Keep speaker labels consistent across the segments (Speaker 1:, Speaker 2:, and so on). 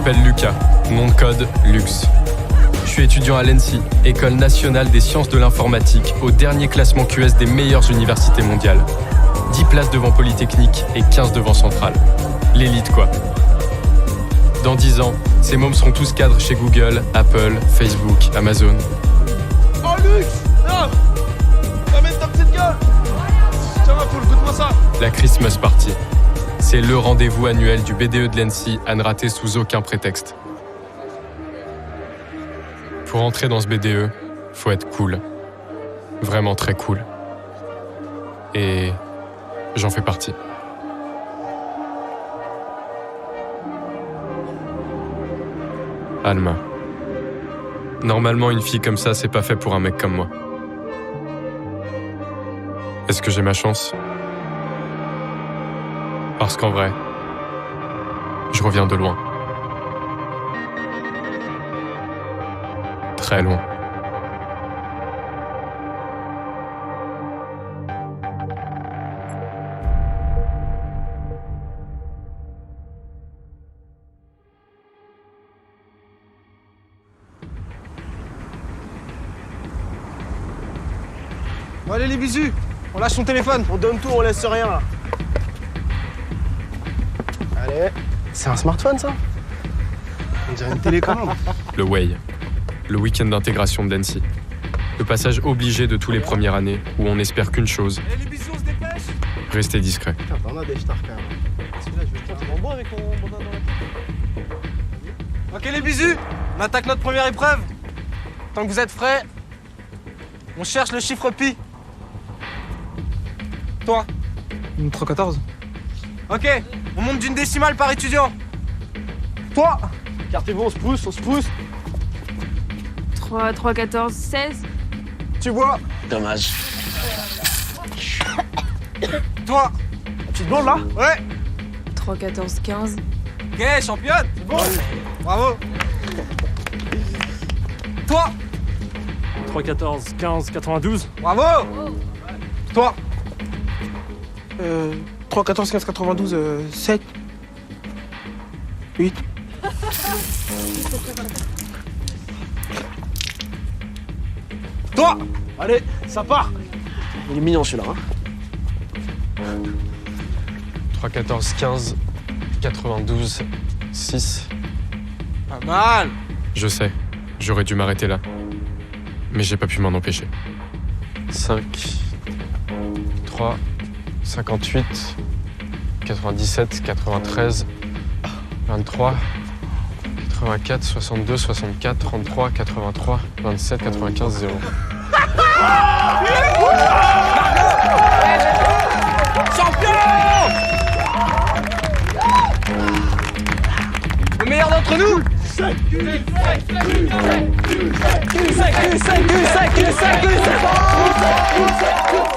Speaker 1: m'appelle Lucas, nom de code Lux. Je suis étudiant à l'ENSI, École nationale des sciences de l'informatique, au dernier classement QS des meilleures universités mondiales. 10 places devant Polytechnique et 15 devant Centrale. L'élite quoi. Dans 10 ans, ces mômes seront tous cadres chez Google, Apple, Facebook, Amazon.
Speaker 2: Oh Lux, non, ramène ta petite gueule. Tiens ma poule, goûte-moi ça.
Speaker 1: La Christmas Party. C'est le rendez-vous annuel du BDE de l'ENSI à ne rater sous aucun prétexte. Pour entrer dans ce BDE, faut être cool. Vraiment très cool. Et j'en fais partie. Alma. Normalement, une fille comme ça, c'est pas fait pour un mec comme moi. Est-ce que j'ai ma chance ? Parce qu'en vrai, je reviens de loin. Très loin.
Speaker 2: Bon allez les bisous, on lâche son téléphone. On donne tout, on laisse rien là. Allez, c'est un smartphone ça ? On dirait une télécommande.
Speaker 1: Le WEI, le week-end d'intégration de l'ENSI. Le passage obligé de tous les premières années où on n'espère qu'une chose,
Speaker 2: Allez les bisous, on se dépêche.
Speaker 1: rester discret.
Speaker 2: Putain, t'en as des stars quand même. Parce que là, je vais jeter un bon avec mon bandana dans la... Ok les bisous, on attaque notre première épreuve. Tant que vous êtes frais, on cherche le chiffre pi. Toi. 314. Ok, on monte d'une décimale par étudiant. Toi. Cartez-vous, on se pousse.
Speaker 3: 3, 14, 16.
Speaker 2: Tu bois.
Speaker 4: Dommage.
Speaker 2: Toi. La petite blonde là. Ouais.
Speaker 3: 3, 14, 15.
Speaker 2: Ok, championne. C'est bon. Bravo. Toi.
Speaker 5: 3, 14, 15, 92.
Speaker 2: Bravo. Toi. 3, 14, 15, 92, 7. 8. Toi. Allez, ça part.
Speaker 4: Il est mignon celui-là. Hein.
Speaker 1: 3, 14, 15, 92, 6.
Speaker 2: Pas mal.
Speaker 1: Je sais, j'aurais dû m'arrêter là. Mais j'ai pas pu m'en empêcher. 5, 3, 58, 97, 93, 23, 84, 62, 64, 33, 83, 27, 95, 0.
Speaker 2: Le meilleur d'entre nous.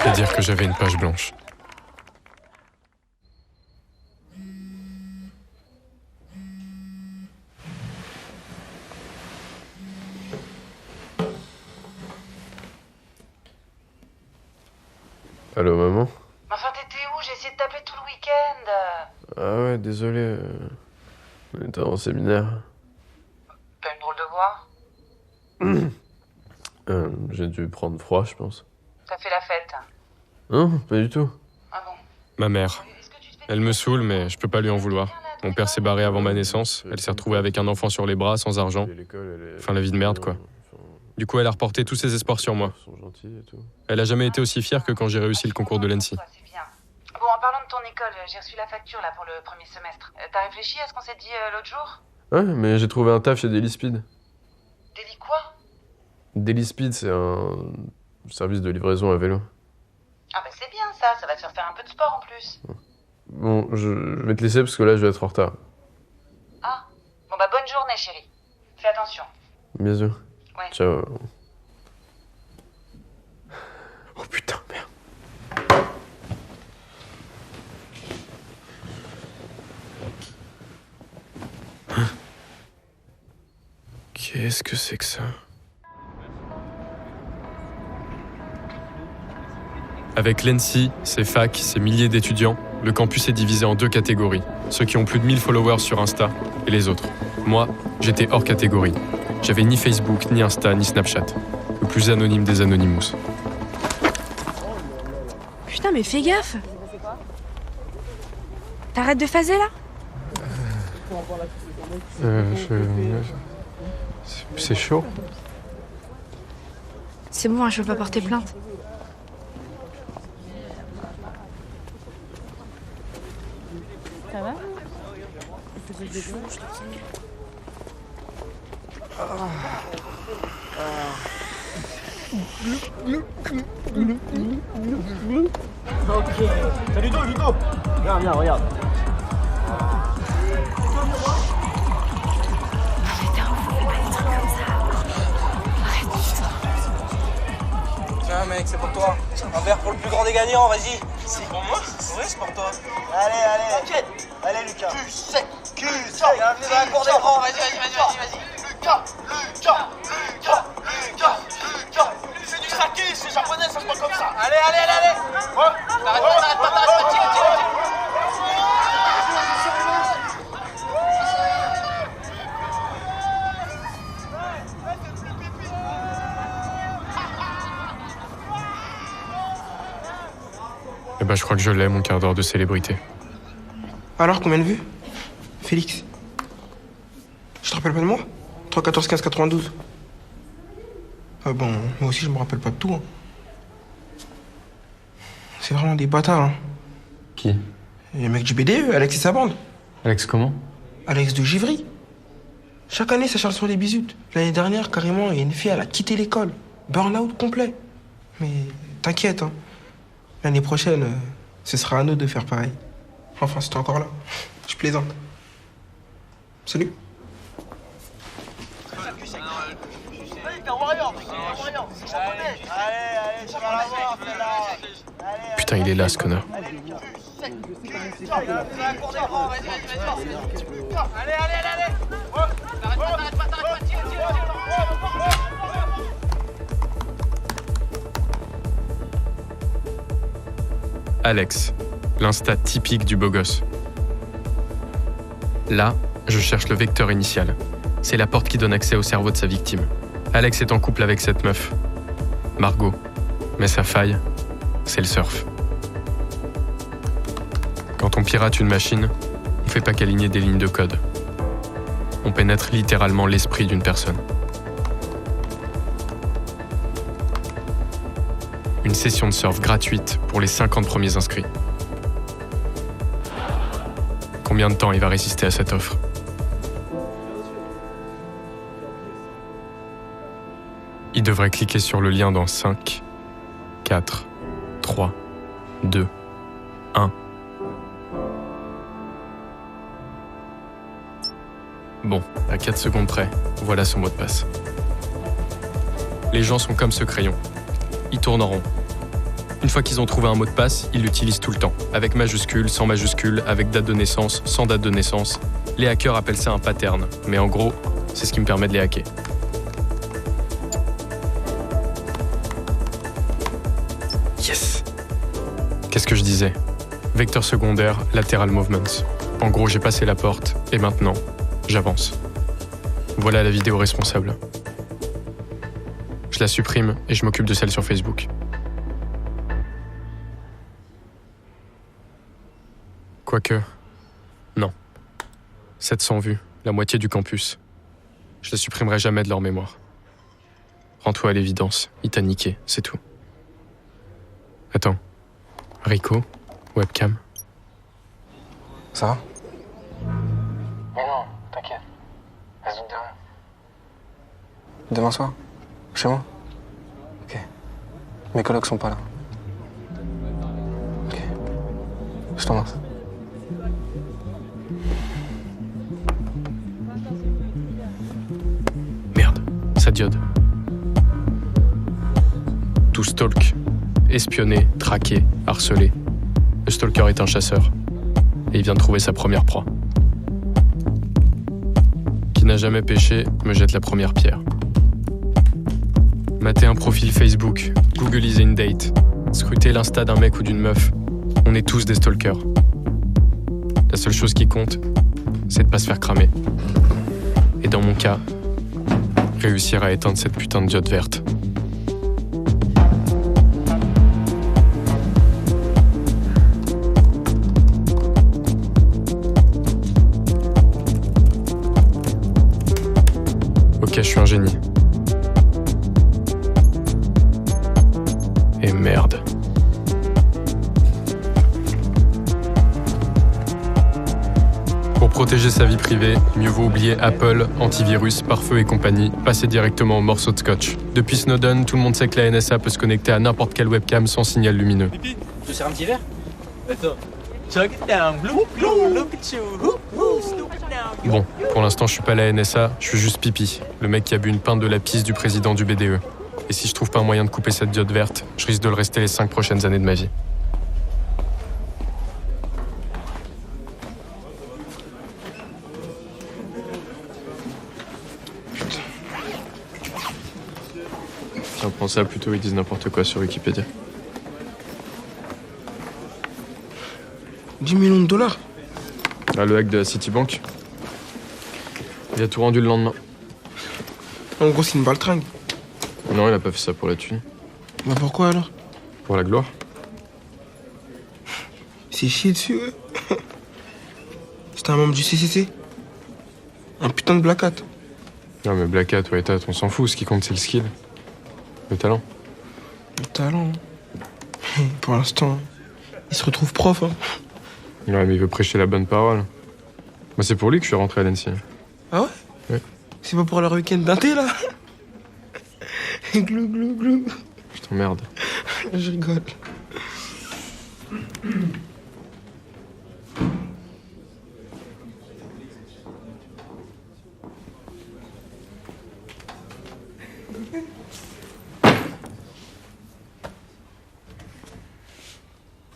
Speaker 1: Et dire que j'avais une page blanche.
Speaker 6: Allô, maman?
Speaker 7: Enfin, t'étais où? J'ai essayé de t'appeler tout le week-end.
Speaker 6: Ah ouais, désolé. On était en séminaire.
Speaker 7: Pas une drôle de voix.
Speaker 6: J'ai dû prendre froid, je pense.
Speaker 7: T'as fait la fête.
Speaker 6: Non, pas du tout.
Speaker 7: Ah bon?
Speaker 1: Ma mère.
Speaker 7: Est-ce que tu te fais
Speaker 1: Elle me saoule, mais je peux pas lui en vouloir. Mon père s'est barré avant ma naissance. Elle s'est retrouvée avec un enfant sur les bras, sans argent. Enfin, la vie de merde, quoi. Du coup, elle a reporté tous ses espoirs sur moi.
Speaker 6: Ils sont gentils et tout.
Speaker 1: Elle a jamais été aussi fière que quand j'ai réussi le concours de l'ENSI.
Speaker 7: C'est bien. Bon, en parlant de ton école, j'ai reçu la facture là pour le premier semestre. T'as réfléchi à ce qu'on s'est dit l'autre jour?
Speaker 6: Ouais, mais j'ai trouvé un taf chez Dailyspeed.
Speaker 7: Délit quoi?
Speaker 6: Dailyspeed, c'est un service de livraison à vélo.
Speaker 7: Ah bah c'est bien ça va te faire faire un peu de sport en plus.
Speaker 6: Bon, je vais te laisser parce que là, je vais être en retard.
Speaker 7: Ah, bon bah bonne journée chérie. Fais attention.
Speaker 6: Bisous.
Speaker 7: Ouais.
Speaker 6: Ciao. Oh putain, merde. Qu'est-ce que c'est que ça?
Speaker 1: Avec l'ENSI, ses facs, ses milliers d'étudiants, le campus est divisé en deux catégories. ceux qui ont plus de 1000 followers sur Insta, et les autres. Moi, j'étais hors catégorie. J'avais ni Facebook, ni Insta, ni Snapchat. Le plus anonyme des Anonymous.
Speaker 3: Putain, mais fais gaffe. T'arrêtes de phaser là?
Speaker 6: C'est chaud.
Speaker 3: C'est bon, hein, je veux pas porter plainte. Ça va?
Speaker 4: Salut Ludo. Viens, regarde.
Speaker 2: Tiens mec, c'est pour toi. Un verre pour le plus grand des gagnants, vas-y. C'est pour moi? Oui, c'est pour toi.
Speaker 4: Allez.
Speaker 2: T'inquiète.
Speaker 4: Allez Lucas.
Speaker 2: Cul sec. Bienvenue dans la cour des grands. Vas-y. Lucas. C'est du saké, c'est japonais, ça se passe comme ça. Allez. Ouais. T'arrêtes pas, tire.
Speaker 1: Eh ben, je crois que je l'ai, mon quart d'heure de célébrité.
Speaker 8: Alors, combien de vues? Félix. Je te rappelle pas de moi? 3, 14, 15, 92. Ah bon, moi aussi je me rappelle pas de tout. Hein. C'est vraiment des bâtards. Hein.
Speaker 6: Qui?
Speaker 8: Les mecs du BDE, Alex et sa bande.
Speaker 6: Alex comment?
Speaker 8: Alex de Givry. Chaque année, ça charge sur les bisutes. L'année dernière, carrément, il y a une fille, elle a quitté l'école. Burn-out complet. Mais t'inquiète, hein. L'année prochaine, ce sera à nous de faire pareil. Enfin, si t'es encore là. Je plaisante. Salut.
Speaker 1: Putain, il est là, ce connard. Alex, l'insta typique du beau gosse. Là, je cherche le vecteur initial. C'est la porte qui donne accès au cerveau de sa victime. Alex est en couple avec cette meuf, Margot. Mais sa faille, c'est le surf. Quand on pirate une machine, on fait pas qu'aligner des lignes de code. On pénètre littéralement l'esprit d'une personne. Une session de surf gratuite pour les 50 premiers inscrits. Combien de temps il va résister à cette offre? Il devrait cliquer sur le lien dans 5, 4, 3, 2, 1. Bon, à 4 secondes près, voilà son mot de passe. Les gens sont comme ce crayon. Ils tournent en rond. Une fois qu'ils ont trouvé un mot de passe, ils l'utilisent tout le temps. Avec majuscule, sans majuscule, avec date de naissance, sans date de naissance. Les hackers appellent ça un pattern. Mais en gros, c'est ce qui me permet de les hacker. Yes! Qu'est-ce que je disais? Vecteur secondaire, lateral movements. En gros, j'ai passé la porte, et maintenant, j'avance. Voilà la vidéo responsable. Je la supprime et je m'occupe de celle sur Facebook. Quoique, non. 700 vues, la moitié du campus. Je la supprimerai jamais de leur mémoire. Rends-toi à l'évidence, il t'a niqué, c'est tout. Attends, Rico, webcam.
Speaker 8: Ça va?
Speaker 2: Non, t'inquiète. Reste de rien.
Speaker 8: Demain soir? Chez moi? Ok. Mes colocs sont pas là. Ok. Je t'embrasse.
Speaker 1: Merde, ça diode. Tout stalk, espionner, traquer, harceler. Le stalker est un chasseur. Et il vient de trouver sa première proie. Qui n'a jamais péché me jette la première pierre. Mater un profil Facebook, googliser une date, scruter l'insta d'un mec ou d'une meuf. On est tous des stalkers. La seule chose qui compte, c'est de pas se faire cramer. Et dans mon cas, réussir à éteindre cette putain de diode verte. Ok, je suis un génie. Et merde. Pour protéger sa vie privée, mieux vaut oublier Apple, antivirus, pare-feu et compagnie, passer directement au morceau de scotch. Depuis Snowden, tout le monde sait que la NSA peut se connecter à n'importe quelle webcam sans signal lumineux.
Speaker 2: Pipi, je te sers un petit verre? Attends.
Speaker 1: Bon, pour l'instant je suis pas la NSA, je suis juste Pipi, le mec qui a bu une pinte de la pisse du président du BDE. Et si je trouve pas un moyen de couper cette diode verte, je risque de le rester les 5 prochaines années de ma vie.
Speaker 6: Tiens, prends ça, plutôt ils disent n'importe quoi sur Wikipédia.
Speaker 8: 10 millions de dollars.
Speaker 6: Ah, le hack de la Citibank. Il a tout rendu le lendemain.
Speaker 8: En gros, c'est une baltringue.
Speaker 6: Non, il a pas fait ça pour la thune.
Speaker 8: Bah pourquoi alors?
Speaker 6: Pour la gloire.
Speaker 8: C'est chier dessus, ouais. C'était un membre du CCC. Un putain de black hat.
Speaker 6: Non, mais Black Hat, White Hat, on s'en fout. Ce qui compte, c'est le skill. Le talent.
Speaker 8: Le talent. Pour l'instant, il se retrouve prof. Hein.
Speaker 6: Ouais, mais il veut prêcher la bonne parole. Bah, c'est pour lui que je suis rentré à l'ANSI.
Speaker 8: Ah ouais?
Speaker 6: Ouais.
Speaker 8: C'est pas pour leur week-end d'un thé, là? Glou, glou, glou.
Speaker 6: Je t'emmerde.
Speaker 8: Je rigole.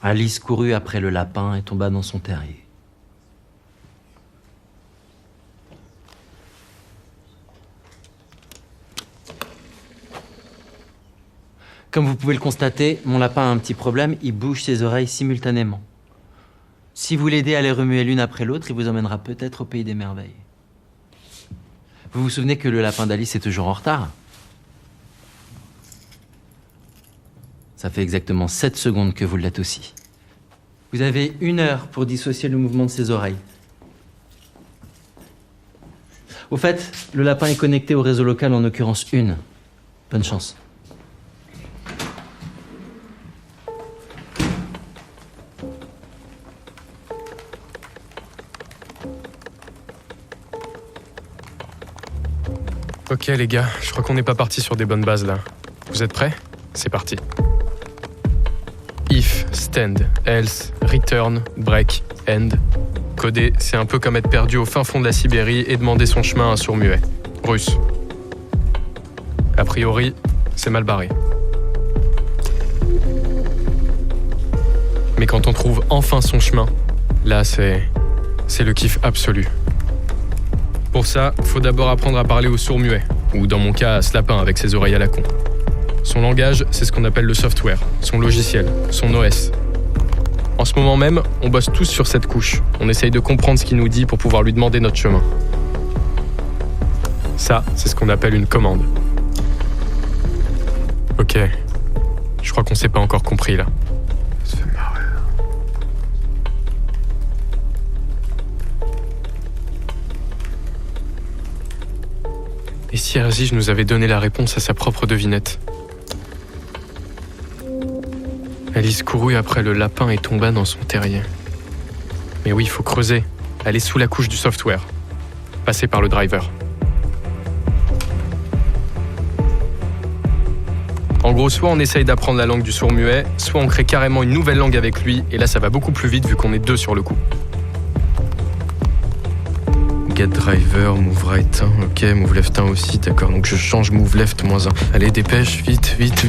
Speaker 9: Alice courut après le lapin et tomba dans son terrier. Comme vous pouvez le constater, mon lapin a un petit problème, il bouge ses oreilles simultanément. Si vous l'aidez à les remuer l'une après l'autre, il vous emmènera peut-être au pays des merveilles. Vous vous souvenez que le lapin d'Alice est toujours en retard? Ça fait exactement 7 secondes que vous l'êtes aussi. Vous avez 1 heure pour dissocier le mouvement de ses oreilles. Au fait, le lapin est connecté au réseau local, en l'occurrence 1. Bonne chance.
Speaker 1: Ok les gars, je crois qu'on n'est pas parti sur des bonnes bases là. Vous êtes prêts? C'est parti. If, stand, else, return, break, end. Coder, c'est un peu comme être perdu au fin fond de la Sibérie et demander son chemin à un sourd-muet. Russe. A priori, c'est mal barré. Mais quand on trouve enfin son chemin, là c'est le kiff absolu. Pour ça, faut d'abord apprendre à parler au sourd-muet, ou dans mon cas à ce lapin avec ses oreilles à la con. Son langage, c'est ce qu'on appelle le software, son logiciel, son OS. En ce moment même, on bosse tous sur cette couche. On essaye de comprendre ce qu'il nous dit pour pouvoir lui demander notre chemin. Ça, c'est ce qu'on appelle une commande. Ok, je crois qu'on s'est pas encore compris là.
Speaker 6: Ça fait marrer.
Speaker 1: Et si Erzige nous avait donné la réponse à sa propre devinette? Alice courut après le lapin et tomba dans son terrier. Mais oui, il faut creuser, aller sous la couche du software, passer par le driver. En gros, soit on essaye d'apprendre la langue du sourd-muet, soit on crée carrément une nouvelle langue avec lui, et là ça va beaucoup plus vite vu qu'on est 2 sur le coup. Get driver, move right 1, ok, move left 1 aussi, d'accord, donc je change move left moins 1. Allez, dépêche, vite, vite.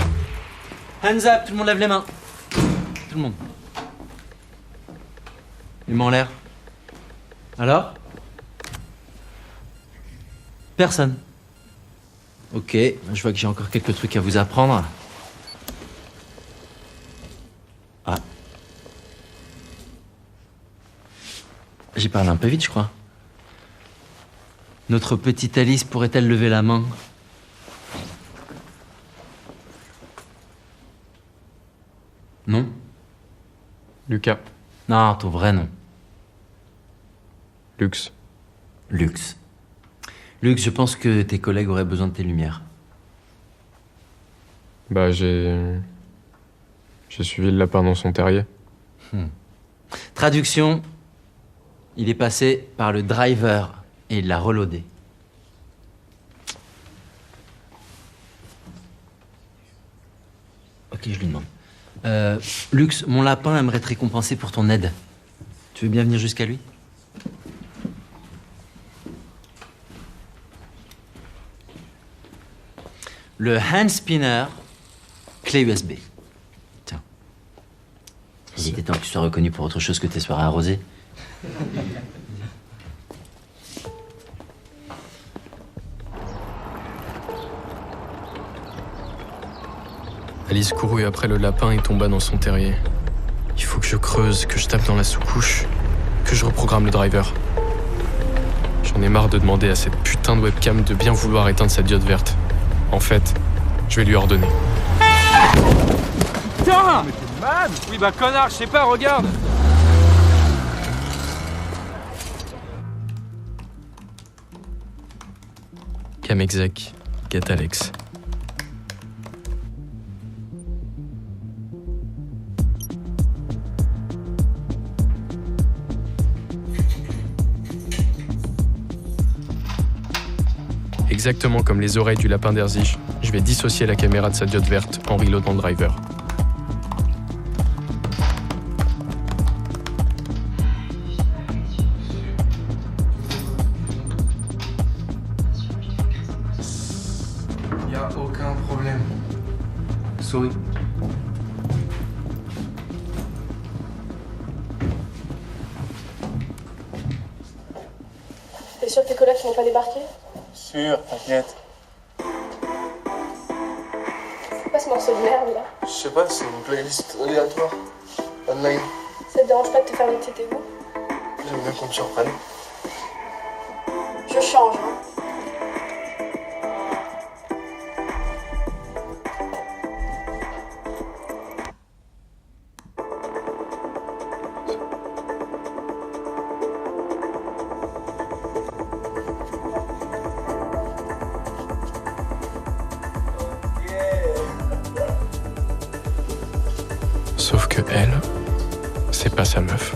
Speaker 9: Hands up, tout le monde lève les mains. Tout le monde. Les mains en l'air. Alors? Personne. Ok, je vois que j'ai encore quelques trucs à vous apprendre. Ah. J'ai parlé un peu vite, je crois. Notre petite Alice pourrait-elle lever la main? Non?
Speaker 1: Lucas.
Speaker 9: Non, ton vrai nom.
Speaker 1: Lux.
Speaker 9: Lux. Lux, je pense que tes collègues auraient besoin de tes lumières.
Speaker 1: Bah, j'ai suivi le lapin dans son terrier.
Speaker 9: Traduction, il est passé par le driver et il l'a reloadé. Ok, je lui demande. Lux, mon lapin aimerait te récompenser pour ton aide. Tu veux bien venir jusqu'à lui? Le hand spinner, clé USB. Tiens. Il était temps que tu sois reconnu pour autre chose que tes soirées arrosées.
Speaker 1: Alice courut après le lapin et tomba dans son terrier. Il faut que je creuse, que je tape dans la sous-couche, que je reprogramme le driver. J'en ai marre de demander à cette putain de webcam de bien vouloir éteindre sa diode verte. En fait, je vais lui ordonner.
Speaker 2: Putain! Mais t'es man! Oui bah connard, je sais pas, regarde!
Speaker 1: Kamexek, get Alex. Exactement comme les oreilles du lapin d'Erzich, je vais dissocier la caméra de sa diode verte en reloadant le driver.
Speaker 8: Y a aucun problème. Souris.
Speaker 10: T'es sûr que tes collègues vont pas débarquer?
Speaker 8: Sûr, t'inquiète.
Speaker 10: C'est pas ce morceau de merde là.
Speaker 8: Je sais pas, c'est une playlist aléatoire. Online.
Speaker 10: Ça te dérange pas de te faire mixer tes goûts?
Speaker 8: J'aime bien qu'on me surprenne.
Speaker 10: Je change, hein.
Speaker 1: Sauf que elle, c'est pas sa meuf.